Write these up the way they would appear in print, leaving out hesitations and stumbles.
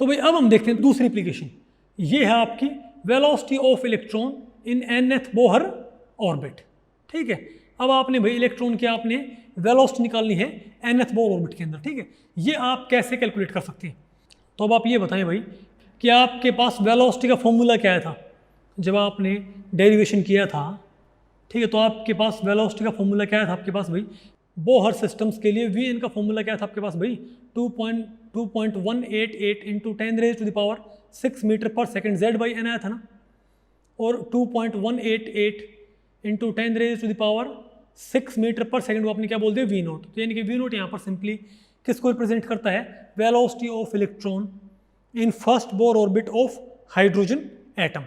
तो भाई अब हम देखते हैं दूसरी एप्लीकेशन। ये है आपकी velocity of electron in nth Bohr orbit. ठीक है, अब आपने भाई इलेक्ट्रॉन की आपने वेलोसिटी निकालनी है nth बोहर ऑर्बिट के अंदर। ठीक है, ये आप कैसे कैलकुलेट कर सकते हैं? तो अब आप ये बताएं भाई कि आपके पास वेलोसिटी का फॉर्मूला क्या था जब आपने डेरिवेशन किया था। ठीक है, तो आपके पास वेलोसिटी का फॉर्मूला क्या था आपके पास भाई? बोहर सिस्टम्स के लिए वी एन का फॉर्मूला क्या था आपके पास भाई? 2.188 इंटू 10⁻⁶ मीटर पर सेकेंड जेड बाई एन आया था ना, और 2.188 इंटू 10⁻⁶ मीटर पर सेकेंड को आपने क्या बोल दिया? V naught. तो यानी कि वी नोट यहाँ पर सिंपली किसको रिप्रेजेंट करता है? Velocity of electron in first Bohr orbit of hydrogen atom.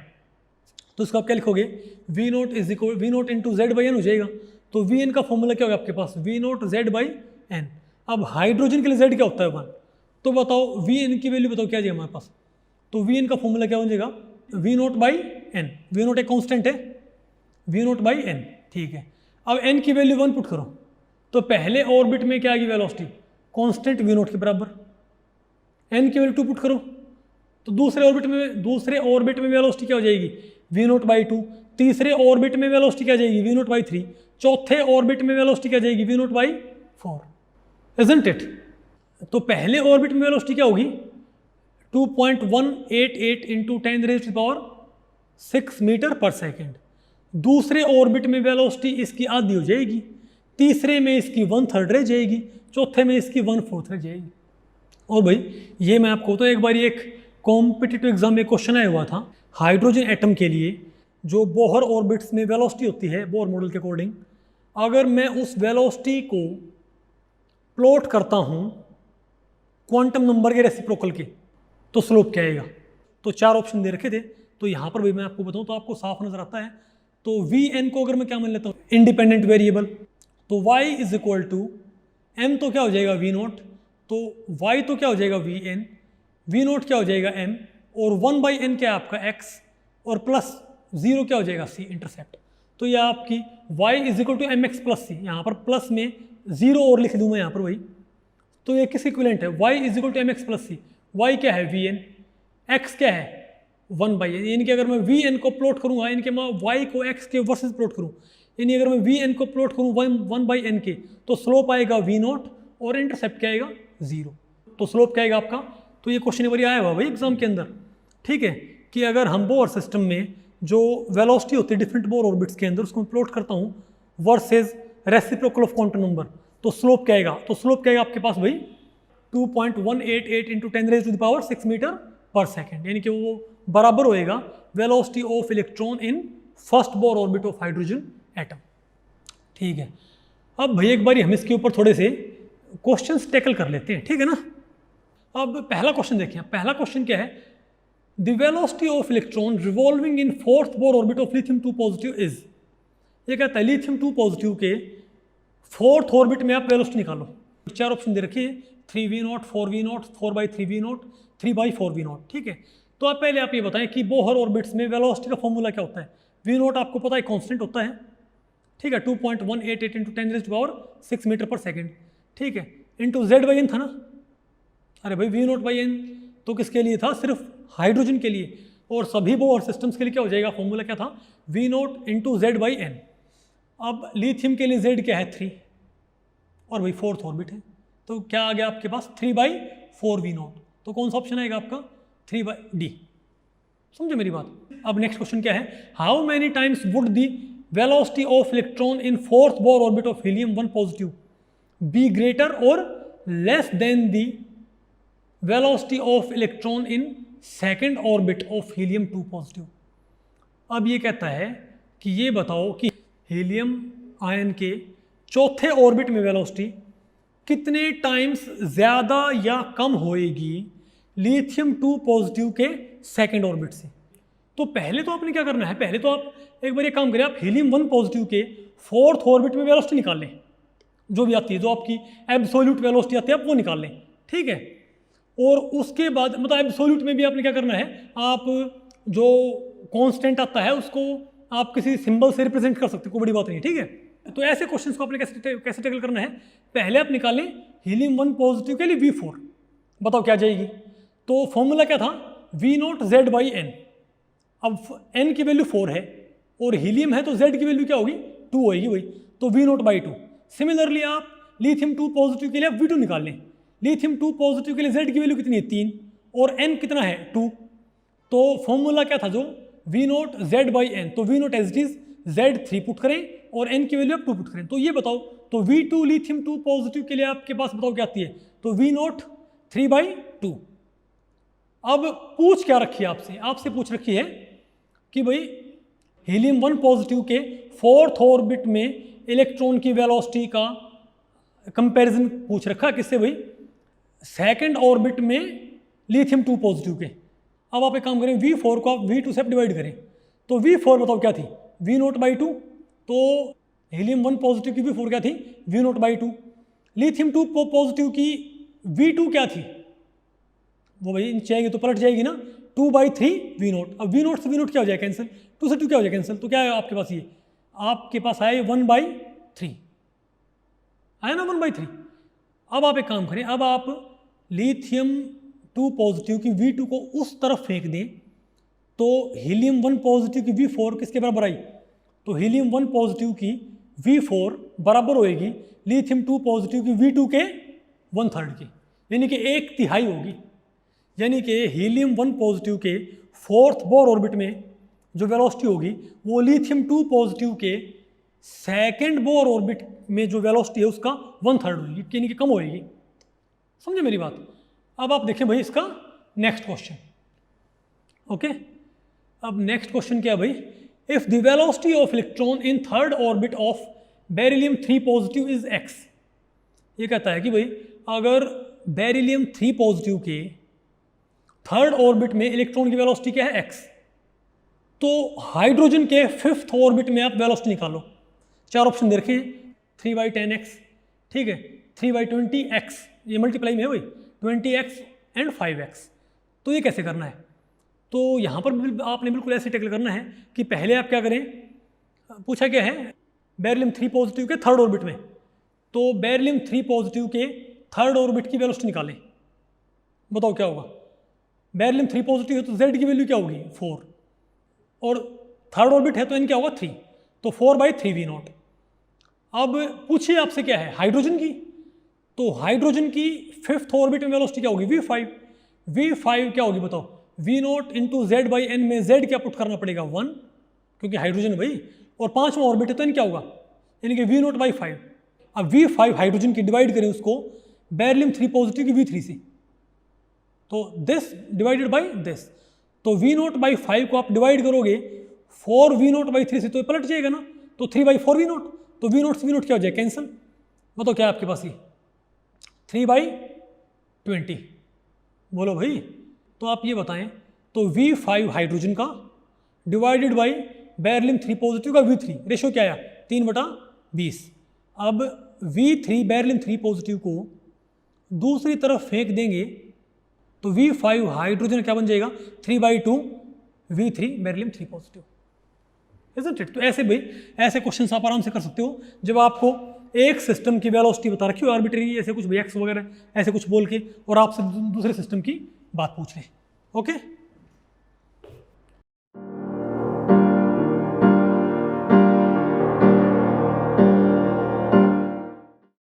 तो इसको आप क्या लिखोगे? V naught is equal V naught into Z by N हो जाएगा। तो वी एन का फॉर्मूला क्या होगा आपके पास? V naught Z by N. अब हाइड्रोजन के लिए जेड क्या होता है? 1। तो बताओ वी एन की वैल्यू बताओ क्या जाएगा हमारे पास? तो वी एन का फॉर्मूला क्या हो जाएगा? V naught by N. V naught एक कॉन्स्टेंट है, वी नोट बाई एन। ठीक है, अब एन की वैल्यू 1 पुट करो तो पहले ऑर्बिट में क्या आ गई वेलोसिटी? कॉन्स्टेंट वी नोट के बराबर। एन की वैल्यू 2 पुट करो तो दूसरे ऑर्बिट में वेलोसिटी क्या हो जाएगी? V naught by 2। तीसरे ऑर्बिट में वेलोसिटी क्या जाएगी? V naught by 3। चौथे ऑर्बिट में वेलोसिटी क्या जाएगी? V naught by 4। Isn't it? तो पहले ऑर्बिट में वेलोसिटी क्या होगी? 2.188 इंटू 10⁻⁶ मीटर पर सेकेंड। दूसरे ऑर्बिट में वेलोसिटी इसकी आधी हो जाएगी, तीसरे में इसकी 1/3 रह जाएगी, चौथे में इसकी 1/4 रह जाएगी। और भाई ये मैं आपको तो एक बार एक कॉम्पिटिटिव एग्जाम में क्वेश्चन आया हुआ था, हाइड्रोजन एटम के लिए जो बोहर ऑर्बिट्स में वेलोसिटी होती है बोहर मॉडल के अकॉर्डिंग, अगर मैं उस वेलोसिटी को प्लॉट करता हूँ क्वांटम नंबर के रेसिप्रोकल के, तो स्लोप क्या आएगा? तो 4 ऑप्शन दे रखे थे, तो यहाँ पर भी मैं आपको बताऊँ तो आपको साफ नजर आता है। तो वी एन को अगर मैं क्या मान लेता हूँ? Independent variable. तो y is equal to m, तो क्या हो जाएगा? V naught. तो वाई तो क्या हो जाएगा? V N. वी नोट क्या हो जाएगा? एम। और 1/n क्या है आपका? एक्स। और प्लस 0 क्या हो जाएगा? C, intercept. तो ये आपकी y is equal to M x plus c. यहाँ पर प्लस में 0 और लिख दूँ मैं यहाँ पर भाई, तो ये किस इक्विवेलेंट है? y is equal to M x plus C. Y क्या है? V N. एक्स क्या है? 1/n। यानी कि अगर मैं वी एन को प्लॉट करूँगा, यानी कि मैं y को x के वर्सेस प्लॉट करूँ, यानी अगर मैं वी एन को प्लॉट करूँ 1/n के, तो स्लोप आएगा वी नोट और इंटरसेप्ट क्या आएगा? 0। तो स्लोप क्या आएगा आपका? तो ये क्वेश्चन एक बार आया हुआ भाई एग्जाम के अंदर। ठीक है, कि अगर हम बोहर सिस्टम में जो वेलोसिटी होती है डिफरेंट बोहर ऑर्बिट्स के अंदर, उसको मैं प्लॉट करता हूँ versus reciprocal of quantum number, तो स्लोप क्या आएगा? तो स्लोप क्या आएगा आपके पास भाई? 2.188 इंटू 10⁻⁶ मीटर पर सेकेंड, यानी कि वो बराबर होएगा velocity of electron in first Bohr orbit of hydrogen atom. ठीक है, अब भाई एक बार हम इसके ऊपर थोड़े से क्वेश्चंस टैकल कर लेते हैं। ठीक है ना? अब पहला क्वेश्चन देखिए। पहला क्वेश्चन क्या है? The velocity of electron revolving in fourth Bohr orbit of lithium 2 positive is. ये कहता है लिथियम 2 पॉजिटिव के फोर्थ ऑर्बिट में आप वेलोसिटी निकालो। 4 ऑप्शन दे रखिए, 3v0, 4v0, 4/3v0, 3/4v0। ठीक है, तो आप पहले आप ये बताएं कि बोहर ऑर्बिट्स में वेलोसिटी का फॉर्मूला क्या होता है? वी नोट आपको पता है कांस्टेंट होता है। ठीक है, 2.188 इंटू 10⁻⁶ मीटर पर सेकेंड। ठीक है, इंटू जेड बाई एन था ना। अरे भाई वी नोट बाई एन तो किसके लिए था? सिर्फ हाइड्रोजन के लिए। और सभी बोहर सिस्टम्स के लिए क्या हो जाएगा? फॉर्मूला क्या था? V naught into Z by N. अब लिथियम के लिए जेड क्या है? 3, और भाई फोर्थ ऑर्बिट है, तो क्या आ गया आपके पास? 3/4 वी नोट। तो कौन सा ऑप्शन आएगा आपका? 3/d। समझे मेरी बात? अब नेक्स्ट क्वेश्चन क्या है? How many times would the velocity of electron in fourth Bohr orbit of helium 1 positive be greater और less than the velocity of electron in second orbit of helium 2 positive. अब ये कहता है कि ये बताओ कि हीलियम आयन के चौथे ऑर्बिट में वेलोसिटी कितने टाइम्स ज़्यादा या कम होएगी लिथियम 2 पॉजिटिव के सेकेंड ऑर्बिट से। तो पहले तो आपने क्या करना है? पहले तो आप एक बार ये काम करें, आप हीलियम 1 पॉजिटिव के फोर्थ ऑर्बिट में वेलोसिटी निकाल लें, जो भी आती है, जो आपकी एब्सोल्यूट वेलोसिटी आती है आप वो निकाल लें। ठीक है, और उसके बाद मतलब एब्सोल्यूट में भी आपने क्या करना है? आप जो कांस्टेंट आता है उसको आप किसी सिंबल से रिप्रेजेंट कर सकते हो, कोई बड़ी बात नहीं। ठीक है, तो ऐसे क्वेश्चंस को आपने कैसे टैकल करना है? पहले आप निकालें हीलियम 1 पॉजिटिव के लिए V4, बताओ क्या जाएगी? तो फॉर्मूला क्या था, V naught Z by N. अब एन की वैल्यू 4 है और हीलियम है तो जेड की वैल्यू क्या होगी, 2 होगी भाई, तो वी नॉट बाई 2। सिमिलरली आप लिथियम 2 पॉजिटिव के लिए आप V2 निकाल लें। लिथियम 2 पॉजिटिव के लिए Z की वैल्यू कितनी है, 3, और N कितना है, 2। तो फॉर्मूला क्या था जो, V naught Z by N, तो V naught as it is Z3 put करें और N की वैल्यू आप 2 पुट करें। तो ये बताओ, तो V2 लिथियम 2 पॉजिटिव के लिए आपके पास बताओ क्या आती है, तो V नॉट 3/2। अब पूछ क्या रखी है आपसे, आपसे पूछ रखी है कि भाई हीलियम 1 पॉजिटिव के 4th ऑर्बिट में इलेक्ट्रॉन की वेलोसिटी का कंपैरिजन पूछ रखा है, किससे भाई, 2nd ऑर्बिट में लिथियम 2 पॉजिटिव के। अब आप एक काम करें, V4 को आप V2 से डिवाइड करें, तो V4 बताओ क्या थी, V नॉट बाई 2। तो हीलियम 1 पॉजिटिव की V4 क्या थी, V not by 2। Lithium 2 positive की V2 क्या थी, वो भाई नीचे आएगी तो पलट जाएगी ना, 2/3 V नॉट। अब V नॉट से V नॉट क्या हो जाएगा कैंसिल, 2 से 2 क्या हो जाएगा कैंसिल, तो क्या है आपके पास, ये आपके पास आया 1/3 आया ना, 1/3। अब आप एक काम करें, अब आप लिथियम 2 पॉजिटिव की V2 को उस तरफ फेंक दें तो हीलियम 1 पॉजिटिव की V4 किसके बराबर आई, तो हीलियम 1 पॉजिटिव की V4 बराबर होएगी लिथियम 2 पॉजिटिव की V2 के 1/3 की, यानी कि 1/3 होगी। यानी कि हीलियम 1 पॉजिटिव के 4th बोर ऑर्बिट में जो वेलोसिटी होगी वो लिथियम 2 पॉजिटिव के 2nd बोर ऑर्बिट में जो वेलोसिटी है उसका 1/3 होगी, यानी कि कम होएगी। समझे मेरी बात। अब आप देखें भाई इसका नेक्स्ट क्वेश्चन। ओके, अब नेक्स्ट क्वेश्चन क्या है भाई, if the velocity of electron in 3rd orbit of beryllium 3 positive is x। ये कहता है कि भाई अगर बेरिलियम 3 पॉजिटिव के 3rd ऑर्बिट में इलेक्ट्रॉन की वेलोसिटी क्या है, x, तो हाइड्रोजन के 5th ऑर्बिट में आप वेलोसिटी निकालो। 4 ऑप्शन दे रखे हैं, 3/10x, ठीक है, 3/20x, ये मल्टीप्लाई में है भाई, 20x एंड 5x। तो ये कैसे करना है, तो यहाँ पर आपने बिल्कुल ऐसे टैकल करना है कि पहले आप क्या करें, पूछा क्या है बेरिलियम 3 पॉजिटिव के 3rd ऑर्बिट में, तो बेरिलियम 3 पॉजिटिव के 3rd ऑर्बिट की वेलोसिटी निकालें। बताओ क्या होगा, बेरिलियम 3 पॉजिटिव है तो Z की वैल्यू क्या होगी, 4, और 3rd ऑर्बिट है तो N क्या होगा, 3, तो 4/3 V नॉट। अब पूछिए आपसे क्या है, हाइड्रोजन की, तो हाइड्रोजन की 5th ऑर्बिट में वेलोसिटी क्या होगी, V5। V5 क्या होगी बताओ, V naught into Z by N में Z क्या पुट करना पड़ेगा, 1, क्योंकि हाइड्रोजन भाई, और 5वां ऑर्बिट है तो N क्या होगा, यानी कि V नॉट बाई 5। अब V5 हाइड्रोजन की डिवाइड करें उसको बेरिलियम 3 पॉजिटिव की V3 से, तो दिस डिवाइडेड बाई दिस, तो V नॉट बाई 5 को आप डिवाइड करोगे 4 V नॉट बाई 3 से, तो पलट जाएगा ना, तो 3/4 V नॉट, तो V नॉट से V नॉट क्या हो जाएगा, कैंसिल। बताओ क्या है आपके पास, ये 3/20। बोलो भाई, तो आप ये बताएं, तो V5 हाइड्रोजन का डिवाइडेड बाई बेरिलियम 3 पॉजिटिव का V3, रेशो क्या आया, 3/20। अब V3 बेरिलियम 3 पॉजिटिव को दूसरी तरफ फेंक देंगे तो V5 हाइड्रोजन क्या बन जाएगा, 3/2 V3 beryllium 3 positive. Isn't it. तो ऐसे भाई ऐसे क्वेश्चन आप आराम से कर सकते हो जब आपको एक सिस्टम की वेलोसिटी बता रखी हो आर्बिट्री, ऐसे कुछ एक्स वगैरह ऐसे कुछ बोल के, और आपसे दूसरे सिस्टम की बात पूछ लें। ओके।